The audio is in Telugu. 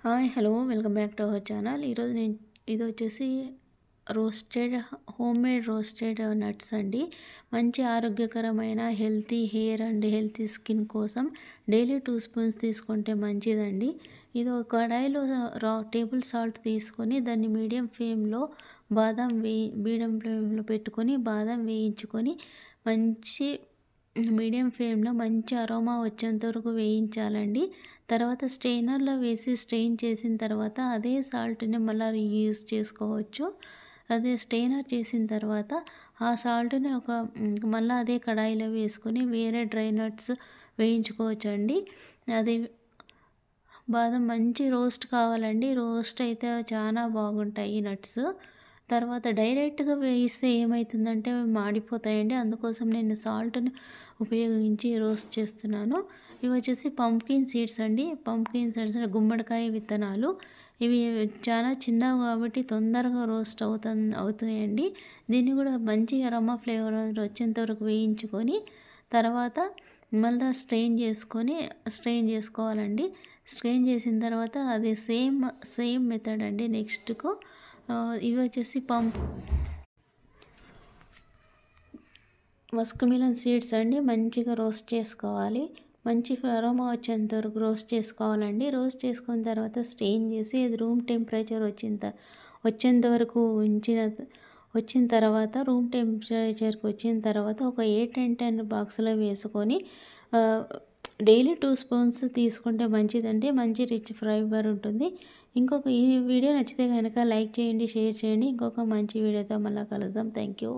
Hi hello welcome back to our channel. ఈరోజు నేను ఇది వచ్చేసి రోస్టెడ్ హోమ్మేడ్ రోస్టెడ్ నట్స్ అండి. మంచి ఆరోగ్యకరమైన healthy hair and healthy skin కోసం డైలీ 2 స్పూన్స్ తీసుకుంటే మంచిదండి. ఇది ఒక కడాయిలో టేబుల్ సాల్ట్ తీసుకొని దాన్ని మీడియం ఫ్లేమ్లో పెట్టుకొని బాదం వేయించుకొని మంచి మీడియం ఫ్లేమ్లో మంచి అరోమా వచ్చేంత వరకు వేయించాలండి. తర్వాత స్ట్రెయినర్లో వేసి స్ట్రెయిన్ చేసిన తర్వాత అదే సాల్ట్ని మళ్ళీ రీయూజ్ చేసుకోవచ్చు. అదే స్ట్రెయినర్ చేసిన తర్వాత ఆ సాల్ట్ని మళ్ళీ అదే కడాయిలో వేసుకొని వేరే డ్రై నట్స్ వేయించుకోవచ్చండి. అది బాదం మంచి రోస్ట్ కావాలండి. రోస్ట్ అయితే చాలా బాగుంటాయి ఈ నట్స్. తర్వాత డైరెక్ట్గా వేయిస్తే ఏమవుతుందంటే అవి మాడిపోతాయండి. అందుకోసం నేను సాల్ట్ని ఉపయోగించి రోస్ట్ చేస్తున్నాను. ఇవి వచ్చేసి పంప్కిన్ సీడ్స్ అండి. పంప్కిన్ సీడ్స్ గుమ్మడికాయ విత్తనాలు. ఇవి చాలా చిన్నవి కాబట్టి తొందరగా రోస్ట్ అవుతాయండి. దీన్ని కూడా మంచి అరోమా ఫ్లేవర్ వచ్చేంత వరకు వేయించుకొని తర్వాత మళ్ళీ స్ట్రెయిన్ చేసుకోవాలండి. స్ట్రెయిన్ చేసిన తర్వాత అది సేమ్ మెథడ్ అండి నెక్స్ట్కు. ఇవి వచ్చేసి మస్క్ మిలన్ సీడ్స్ అండి. మంచిగా రోస్ట్ చేసుకోవాలి. మంచి అరోమా వచ్చేంత వరకు రోస్ట్ చేసుకోవాలండి. రోస్ట్ చేసుకున్న తర్వాత స్ట్రెయిన్ చేసి అది రూమ్ టెంపరేచర్ వచ్చేంత వరకు వచ్చిన తర్వాత రూమ్ టెంపరేచర్కి వచ్చిన తర్వాత ఒక 8 and 10 బాక్స్లో వేసుకొని డైలీ 2 స్పూన్స్ తీసుకుంటే మంచిదండి. మంచి రిచ్ ఫైబర్ ఉంటుంది. ఈ వీడియో నచ్చితే కనుక లైక్ చేయండి, షేర్ చేయండి. ఇంకొక మంచి వీడియోతో మళ్ళీ కలుద్దాం. Thank you.